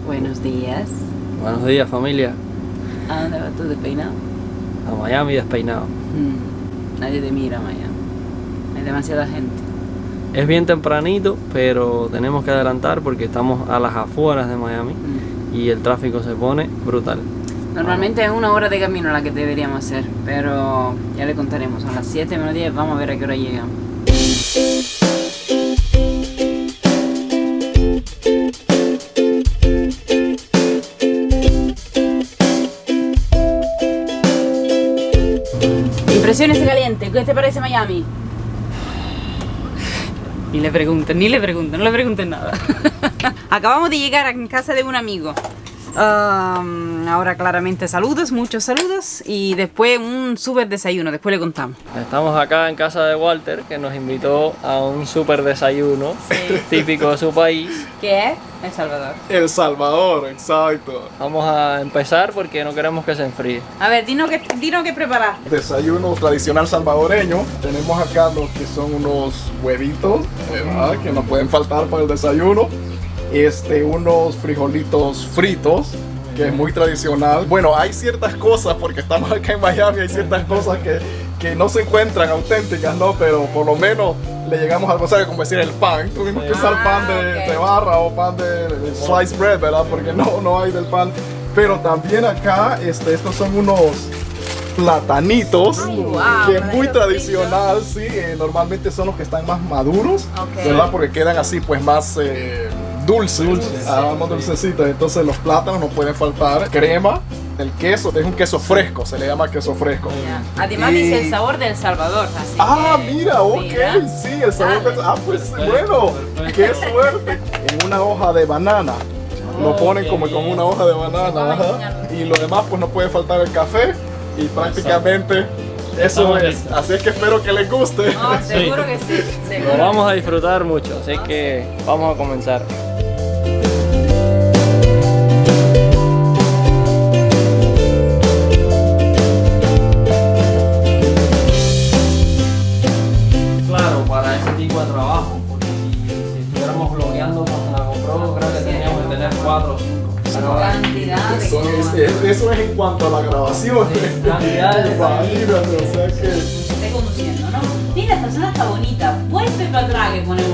Buenos días. Buenos días, familia. ¿A dónde vas tú despeinado? A Miami despeinado. Nadie te mira, Miami. Hay demasiada gente. Es bien tempranito, pero tenemos que adelantar porque estamos a las afueras de Miami y el tráfico se pone brutal. Normalmente es 1 hora de camino la que deberíamos hacer, pero ya le contaremos. Son las 7:10, vamos a ver a qué hora llegamos. Impresiones de caliente, ¿qué te parece Miami? Ni le pregunten nada. Acabamos de llegar en casa de un amigo. Ahora claramente saludos, muchos saludos y después un súper desayuno, después le contamos. Estamos acá en casa de Walter, que nos invitó a un súper desayuno típico de su país. ¿Qué es? El Salvador. El Salvador, exacto. Vamos a empezar porque no queremos que se enfríe. A ver, dinos qué preparaste. Desayuno tradicional salvadoreño. Tenemos acá lo que son unos huevitos, ¿verdad? Que no pueden faltar para el desayuno. Unos frijolitos fritos, que es muy tradicional. Bueno, hay ciertas cosas, porque estamos acá en Miami, hay ciertas cosas que no se encuentran auténticas, ¿no? Pero por lo menos le llegamos a algo, ¿sabes? Como decir el pan. Tuvimos que usar pan de barra o pan de sliced bread, ¿verdad? Porque no hay del pan. Pero también acá, estos son unos platanitos, que es muy tradicional, sí. Normalmente son los que están más maduros, ¿verdad? Porque quedan así, pues más dulces, más dulcecitos. Entonces los plátanos no pueden faltar. Crema, el queso, es un queso fresco, se le llama queso fresco. Además dice el sabor del Salvador. Así mira, sí, el sabor del... pues bueno, qué suerte. En una hoja de banana. Lo ponen como con una hoja de banana, y lo demás pues no puede faltar el café y prácticamente eso es. Así es que espero que les guste. Seguro que sí. Seguro. Lo vamos a disfrutar mucho, así que vamos a comenzar. Claro, para ese tipo de trabajo, porque si estuviéramos blogueando con la GoPro, creo que teníamos que tener 4 o 5. Cantidad de cosas. Eso es en cuanto a la grabación. Imagínate, o sea que... Esté conduciendo, ¿no? Mira, esta persona está bonita. Vuelve para atrás que ponemos.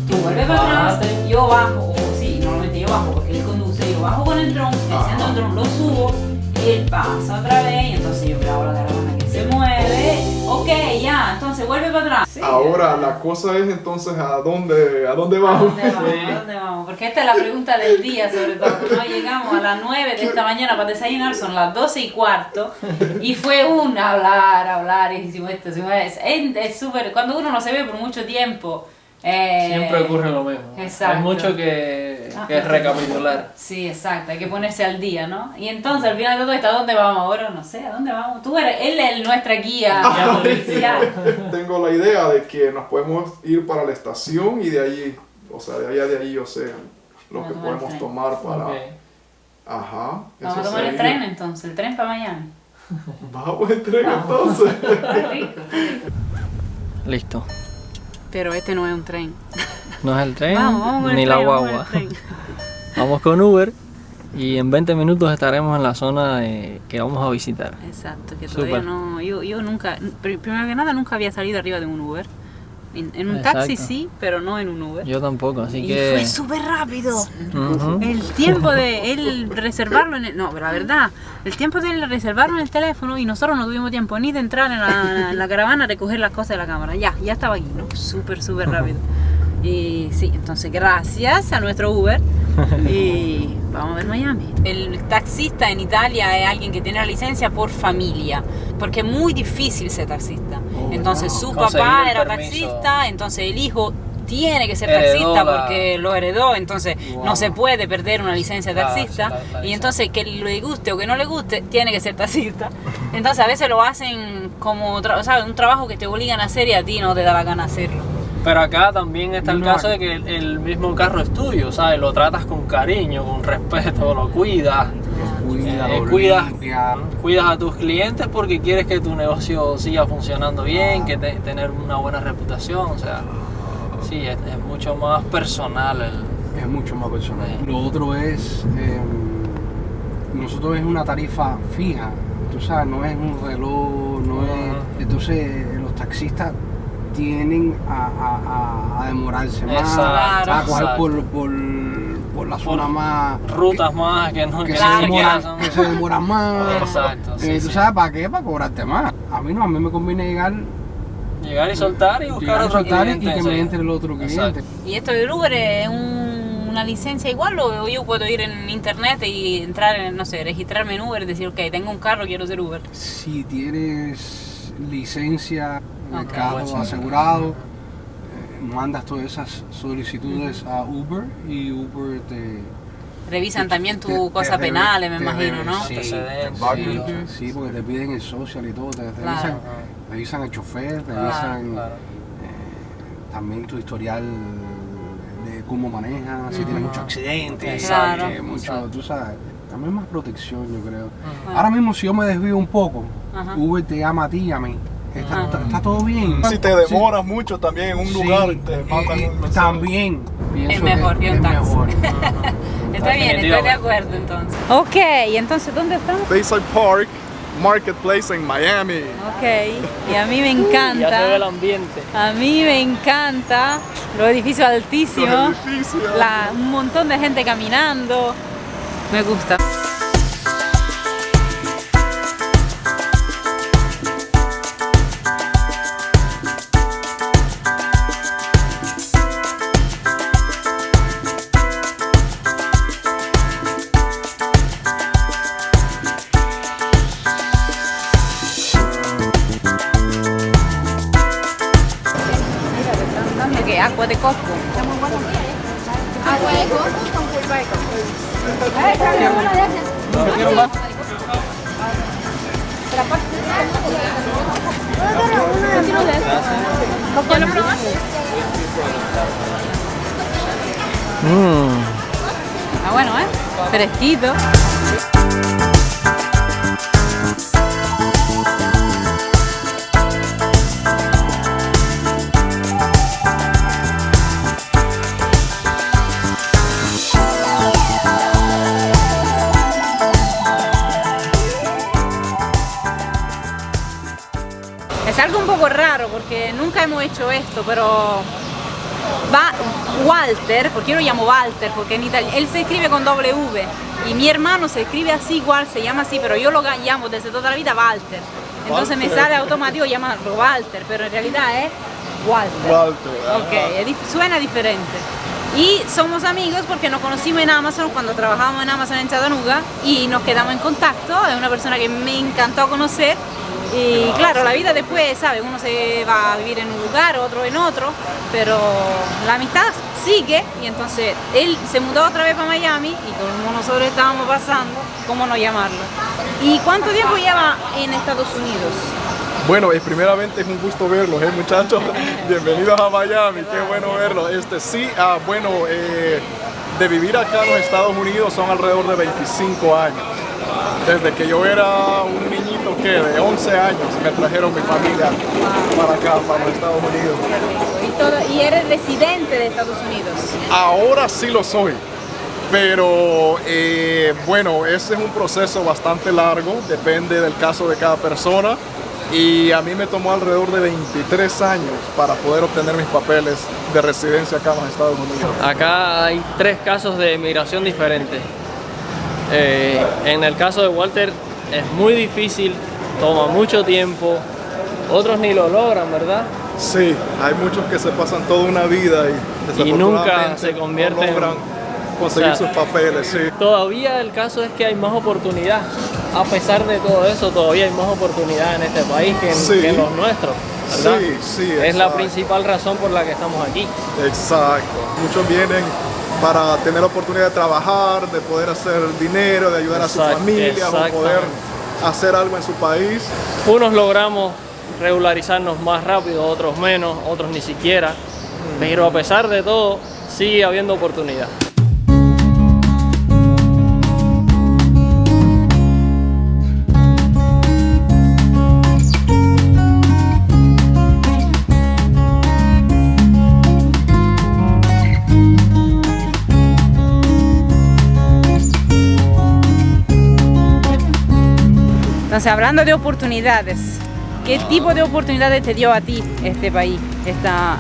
Tú vuelve para atrás, yo bajo. Sí, normalmente yo bajo porque él conduce. Yo bajo con el dron, enciendo el dron, lo subo. Él pasa otra vez y entonces yo grabo la caravana que se mueve. Ok, ya, entonces vuelve para atrás. Sí, ahora la cosa es entonces ¿a dónde vamos? ¿A dónde vamos? Porque esta es la pregunta del día, sobre todo. ¿No? Llegamos a las 9 de esta mañana para desayunar, son las 12:15 y fue un hablar, y hicimos esto, es súper, cuando uno no se ve por mucho tiempo. Siempre ocurre lo mismo. Exacto. Hay mucho que recapitular. Sí, exacto, hay que ponerse al día, ¿no? Y entonces al final de todo esto, ¿a dónde vamos ahora? No sé, ¿a dónde vamos? Él es nuestra guía policial. Tengo la idea de que nos podemos ir para la estación y de allí, o sea, de ahí, o sea, lo que podemos tomar para... Ajá. Vamos a tomar el tren entonces, el tren para Miami. Vamos en tren entonces. Qué rico. Listo. Pero este no es un tren. No es el tren Vamos ni la guagua. Vamos con Uber y en 20 minutos estaremos en la zona que vamos a visitar. Exacto, que todavía no. Yo nunca, primero que nada, nunca había salido arriba de un Uber. En un taxi sí, pero no en un Uber. Yo tampoco, así y que... fue súper rápido. El tiempo de él reservarlo no, pero la verdad, el tiempo de él reservarlo en el teléfono y nosotros no tuvimos tiempo ni de entrar en la caravana a recoger las cosas de la cámara. Ya estaba aquí, ¿no? Súper rápido. Y sí, entonces gracias a nuestro Uber y vamos a ver Miami. El taxista en Italia es alguien que tiene la licencia por familia, porque es muy difícil ser taxista. Entonces su papá era taxista, entonces el hijo tiene que ser taxista porque lo heredó, entonces no se puede perder una licencia de taxista. Y entonces que le guste o que no le guste, tiene que ser taxista. Entonces a veces lo hacen como ¿sabes? Un trabajo que te obligan a hacer y a ti no te da la gana hacerlo. Pero acá también está el caso de que el mismo carro es tuyo, ¿sabes? Lo tratas con cariño, con respeto, lo cuidas. Cuidas a tus clientes porque quieres que tu negocio siga funcionando bien, que tener una buena reputación, o sea, sí, es mucho más personal es mucho más personal. Lo otro es, nosotros es una tarifa fija, tú sabes, no es un reloj, no es... Entonces los taxistas tienden a demorarse más, Exacto, a coger exacto. por la zona más... Rutas más que no que que se ni siquiera demoran, son- que se demoran más. Exacto, sí, ¿Tú sí. sabes para qué? Para cobrarte más. A mí me conviene Llegar y soltar y buscar llegar a otro soltar y cliente. que me enseguida. entre el otro cliente. Exacto. ¿Y esto del Uber es una licencia igual o yo puedo ir en internet y entrar en, no sé, registrarme en Uber y decir, ok, tengo un carro, quiero ser Uber? Si tienes licencia de Ok. carro asegurado, mandas todas esas solicitudes a Uber y Uber te... Revisan también tu te cosa penales, me te imagino, ¿no? Sí, Antecedentes. sí, porque te piden el social y todo, te Claro. revisan el chofer, Claro, revisan claro. también tu historial de cómo manejas, si tienes muchos accidentes, Claro. mucho, tú sabes, también más protección yo creo. Bueno. Ahora mismo si yo me desvío un poco, Ajá. Uber te llama a ti y a mí. Está todo bien. Si te demoras mucho también en un lugar, te mandan un mensaje. también pienso Es mejor que un es taxi. mejor. Está bien, estoy de acuerdo entonces. Ok, entonces, ¿dónde estamos? Bayside Park Marketplace en Miami. Ok, y a mí me Ya se ve el encanta, ambiente. a mí me encanta los edificios altísimos, Los edificios. un montón de gente caminando, me gusta. ¿Qué? Agua de coco. Agua de coco con pulpa de coco. ¿Ya lo probaste? Ah, bueno, ¿eh? Fresquito. Es algo un poco raro porque nunca hemos hecho esto, pero va Walter, porque yo lo llamo Walter, porque en Italia él se escribe con W y mi hermano se escribe así igual, se llama así, pero yo lo llamo desde toda la vida Walter. Entonces me sale automático llamarlo Walter, pero en realidad es Walter. Walter. Ok, suena diferente. Y somos amigos porque nos conocimos en Amazon cuando trabajábamos en Amazon en Chattanooga y nos quedamos en contacto. Es una persona que me encantó conocer. Y claro, la vida después, ¿sabes? Uno se va a vivir en un lugar, otro en otro, pero la amistad sigue y entonces él se mudó otra vez para Miami y como nosotros estábamos pasando, ¿cómo no llamarlo? ¿Y cuánto tiempo lleva en Estados Unidos? Bueno, primeramente es un gusto verlos, muchachos. Bienvenidos a Miami, qué bueno verlos. De vivir acá en los Estados Unidos son alrededor de 25 años. Desde que yo era un niñito de 11 años me trajeron mi familia para acá, para los Estados Unidos. ¿Y eres residente de Estados Unidos? Ahora sí lo soy, pero bueno, ese es un proceso bastante largo, depende del caso de cada persona. Y a mí me tomó alrededor de 23 años para poder obtener mis papeles de residencia acá en los Estados Unidos. Acá hay 3 casos de migración diferentes. En el caso de Walter es muy difícil, toma mucho tiempo, otros ni lo logran, ¿verdad? Sí, hay muchos que se pasan toda una vida y nunca desafortunadamente se convierten no logran conseguir o sea, sus papeles. Sí. Todavía el caso es que hay más oportunidad. A pesar de todo eso, todavía hay más oportunidad en este país que en los nuestros, ¿verdad? Sí, es la exacto. principal razón por la que estamos aquí. Exacto. Muchos vienen para tener la oportunidad de trabajar, de poder hacer dinero, de ayudar a su familia o poder hacer algo en su país. Unos logramos regularizarnos más rápido, otros menos, otros ni siquiera. Pero a pesar de todo, sigue habiendo oportunidad. Entonces, hablando de oportunidades, ¿qué tipo de oportunidades te dio a ti este país,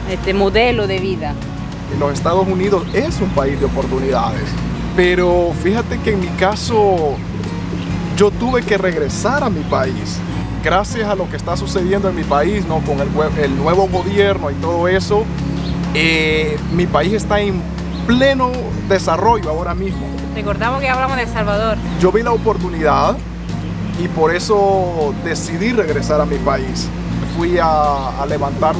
este modelo de vida? Los Estados Unidos es un país de oportunidades, pero fíjate que en mi caso yo tuve que regresar a mi país. Gracias a lo que está sucediendo en mi país, ¿no? Con el nuevo gobierno y todo eso, mi país está en pleno desarrollo ahora mismo. Recordamos que hablamos de El Salvador. Yo vi la oportunidad y por eso decidí regresar a mi país. Fui a levantar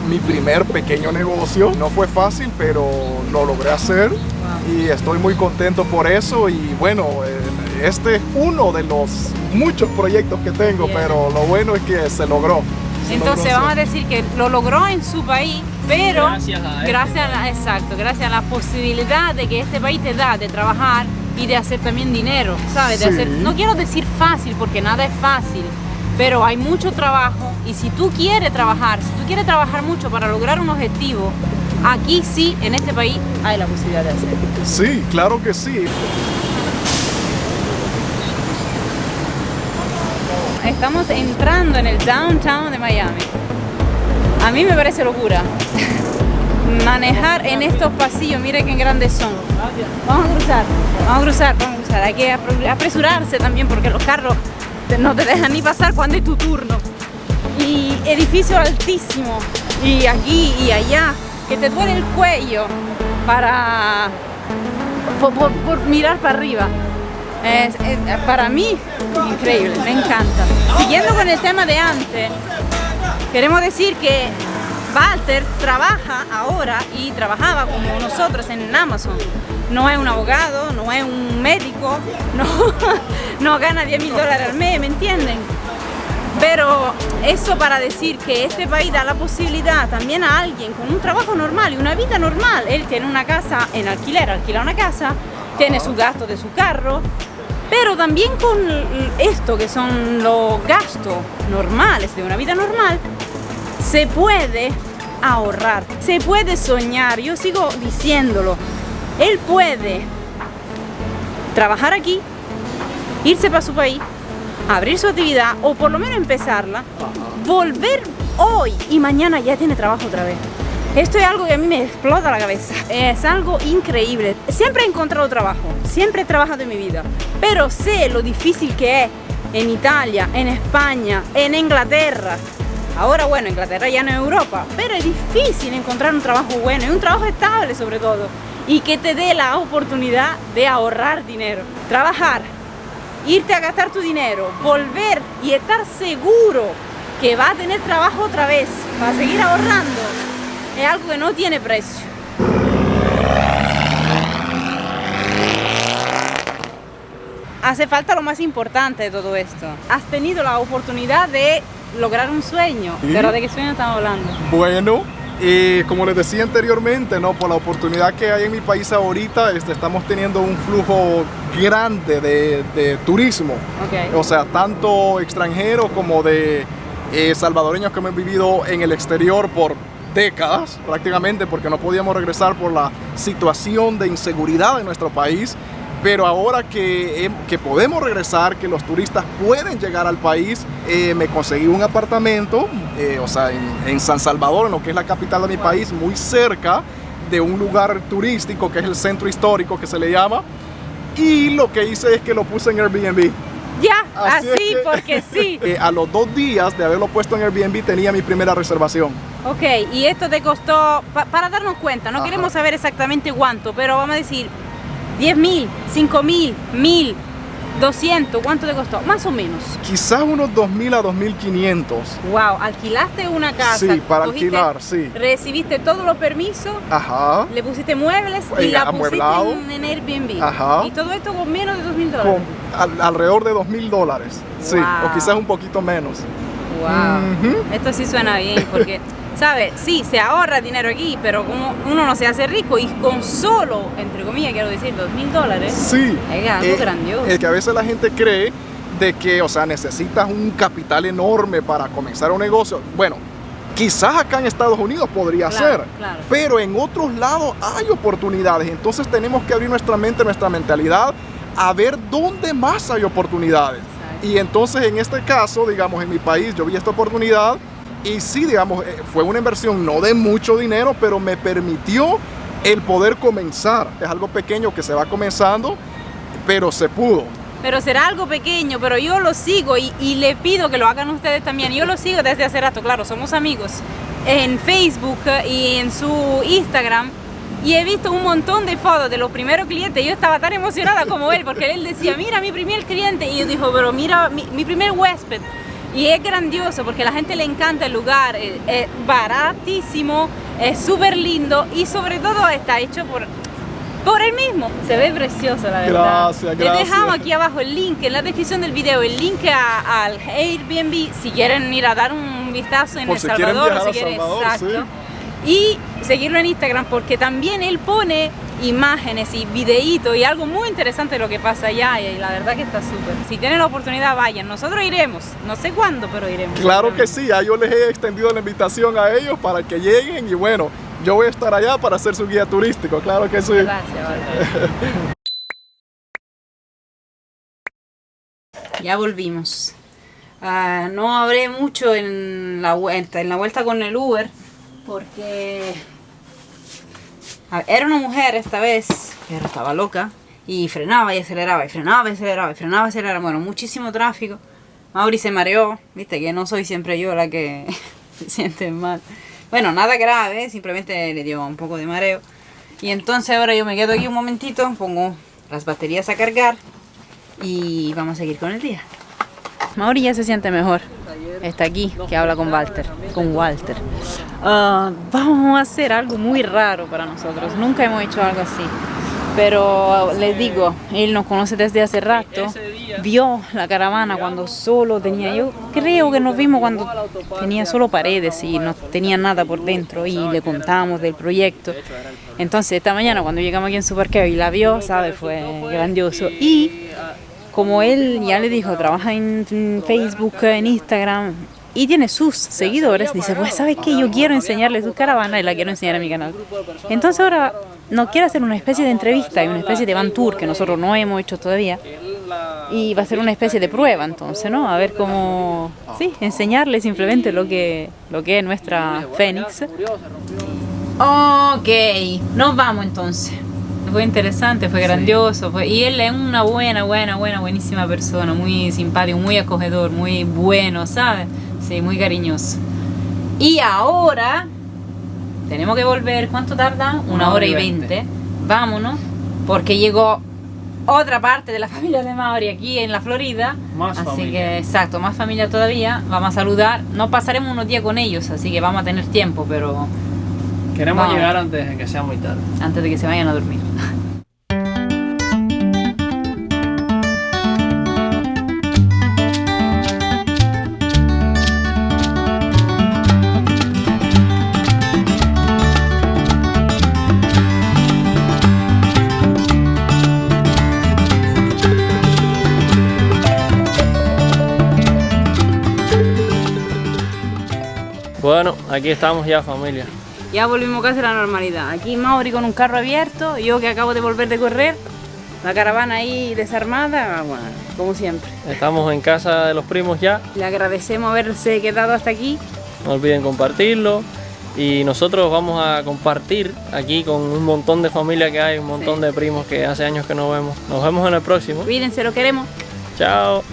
mi primer pequeño negocio. No fue fácil, pero lo logré hacer. Y estoy muy contento por eso. Y bueno, este es uno de los muchos proyectos que tengo, pero lo bueno es que se logró. Entonces vamos a decir que lo logró en su país, pero Gracias gracias a la posibilidad de que este país te da de trabajar y de hacer también dinero, ¿sabes? De Sí. hacer, no quiero decir fácil porque nada es fácil, pero hay mucho trabajo y si tú quieres trabajar mucho para lograr un objetivo, aquí sí, en este país, hay la posibilidad de hacerlo. Sí, claro que sí. Estamos entrando en el downtown de Miami. A mí me parece locura manejar en estos pasillos. Mire qué grandes son. Vamos a cruzar. Hay que apresurarse también porque los carros no te dejan ni pasar cuando es tu turno. Y edificios altísimos. Y aquí y allá, que te duele el cuello por mirar para arriba. Para mí, increíble, me encanta. Siguiendo con el tema de antes, queremos decir que Walter trabaja ahora y trabajaba como nosotros en Amazon. No es un abogado, no es un médico, no gana $10,000 al mes, ¿me entienden? Pero eso para decir que este país da la posibilidad también a alguien con un trabajo normal y una vida normal. Él tiene una casa en alquiler, alquila una casa, tiene su gasto de su carro, pero también con esto que son los gastos normales de una vida normal, se puede ahorrar, se puede soñar. Yo sigo diciéndolo, él puede trabajar aquí, irse para su país, abrir su actividad o por lo menos empezarla, volver hoy y mañana ya tiene trabajo otra vez. Esto es algo que a mí me explota la cabeza. Es algo increíble. Siempre he encontrado trabajo, siempre he trabajado en mi vida, pero sé lo difícil que es en Italia, en España, en Inglaterra. Ahora, bueno, Inglaterra ya no es Europa, pero es difícil encontrar un trabajo bueno y un trabajo estable sobre todo, y que te dé la oportunidad de ahorrar dinero. Trabajar, irte a gastar tu dinero, volver y estar seguro que va a tener trabajo otra vez para seguir ahorrando. Es algo que no tiene precio. Hace falta lo más importante de todo esto. Has tenido la oportunidad de lograr un sueño. ¿Sí? ¿Pero de qué sueño estamos hablando? Bueno, como les decía anteriormente, ¿no? Por la oportunidad que hay en mi país ahorita, estamos teniendo un flujo grande de turismo. Okay. O sea, tanto extranjeros como de salvadoreños que hemos vivido en el exterior por décadas prácticamente, porque no podíamos regresar por la situación de inseguridad en nuestro país. Pero ahora que podemos regresar, que los turistas pueden llegar al país, me conseguí un apartamento, o sea, en San Salvador, en lo que es la capital de mi país, muy cerca de un lugar turístico que es el centro histórico que se le llama. Y lo que hice es que lo puse en Airbnb. Ya, Así es así que- porque sí. A los 2 días de haberlo puesto en Airbnb tenía mi primera reservación. Ok, y esto te costó, para darnos cuenta, no Ajá. queremos saber exactamente cuánto, pero vamos a decir 10,000, 5,000, 1,000, 200, ¿cuánto te costó? Más o menos. Quizás unos 2.000 a 2.500. Wow, alquilaste una casa. Sí, para cogiste- alquilar, sí. Recibiste todos los permisos, Ajá. le pusiste muebles y la pusiste amueblado. en Airbnb. Ajá. Y todo esto con menos de $2,000. Con alrededor de $2.000. Sí, Wow. o quizás un poquito menos. Wow, Ujú. esto sí suena bien porque, ¿sabes? Sí, se ahorra dinero aquí, pero como uno no se hace rico y con solo, entre comillas, quiero decir, $2,000. Sí. Es algo grandioso. Es que a veces la gente cree de que, o sea, necesitas un capital enorme para comenzar un negocio. Bueno, quizás acá en Estados Unidos podría Claro, ser, claro. pero en otros lados hay oportunidades. Entonces tenemos que abrir nuestra mente, nuestra mentalidad a ver dónde más hay oportunidades. Exacto. Y entonces en este caso, digamos, en mi país yo vi esta oportunidad y sí, digamos, fue una inversión no de mucho dinero, pero me permitió el poder comenzar. Es algo pequeño que se va comenzando, pero se pudo. Pero será algo pequeño, pero yo lo sigo y le pido que lo hagan ustedes también. Yo lo sigo desde hace rato, claro, somos amigos. En Facebook y en su Instagram. Y he visto un montón de fotos de los primeros clientes. Yo estaba tan emocionada como él, porque él decía, mira mi primer cliente. Y yo digo, pero mira mi primer huésped. Y es grandioso porque a la gente le encanta el lugar. Es baratísimo, es súper lindo y sobre todo está hecho por él mismo. Se ve precioso, la verdad. Gracias. Les dejamos aquí abajo el link, en la descripción del video, el link al Airbnb, si quieren ir a dar un vistazo en El Salvador, o si quieren, exacto. Sí. Y seguirlo en Instagram porque también él pone imágenes y videitos y algo muy interesante de lo que pasa allá y la verdad que está súper. Si tienen la oportunidad vayan, nosotros iremos, no sé cuándo, pero iremos. Claro que sí, ya yo les he extendido la invitación a ellos para que lleguen y bueno, yo voy a estar allá para ser su guía turístico, claro que sí. Gracias, Walter. Ya volvimos. No hablé mucho en la vuelta con el Uber porque era una mujer esta vez que estaba loca y frenaba y aceleraba y frenaba y aceleraba y frenaba y aceleraba. Bueno, muchísimo tráfico. Mauri se mareó, viste que no soy siempre yo la que se siente mal. Bueno, nada grave, simplemente le dio un poco de mareo. Y entonces ahora yo me quedo aquí un momentito, pongo las baterías a cargar y vamos a seguir con el día. Mauri ya se siente mejor. Está aquí, que habla con Walter. Vamos a hacer algo muy raro para nosotros. Nunca hemos hecho algo así. Pero les digo, él nos conoce desde hace rato. Vio la caravana cuando solo tenía, yo creo que nos vimos cuando tenía solo paredes y no tenía nada por dentro y le contamos del proyecto. Entonces esta mañana cuando llegamos aquí en su parqueo y la vio, ¿sabe? Fue grandioso. Y como él ya le dijo, trabaja en Facebook, en Instagram y tiene sus seguidores, dice, pues ¿sabes qué? Yo quiero enseñarle su caravana y la quiero enseñar a mi canal. Entonces ahora nos quiere hacer una especie de entrevista y una especie de van tour que nosotros no hemos hecho todavía. Y va a ser una especie de prueba entonces, ¿no? A ver cómo, sí, enseñarle simplemente lo que es nuestra Fénix. Ok, nos vamos entonces. Fue interesante, fue grandioso, y él es una buenísima persona, muy simpático, muy acogedor, muy bueno, ¿sabes? Sí, muy cariñoso. Y ahora tenemos que volver, ¿cuánto tarda? 1 hora y 20. Vámonos, porque llegó otra parte de la familia de Mauri aquí en la Florida. Así familia. Que, exacto, más familia todavía. Vamos a saludar, no pasaremos unos días con ellos, así que vamos a tener tiempo, pero queremos llegar antes de que sea muy tarde. Antes de que se vayan a dormir. Bueno, aquí estamos ya, familia. Ya volvimos casi a la normalidad. Aquí Mauri con un carro abierto, yo que acabo de volver de correr, la caravana ahí desarmada, bueno, como siempre. Estamos en casa de los primos ya. Le agradecemos haberse quedado hasta aquí. No olviden compartirlo. Y nosotros vamos a compartir aquí con un montón de familia que hay, un montón de primos que hace años que no vemos. Nos vemos en el próximo. Cuídense, lo queremos. Chao.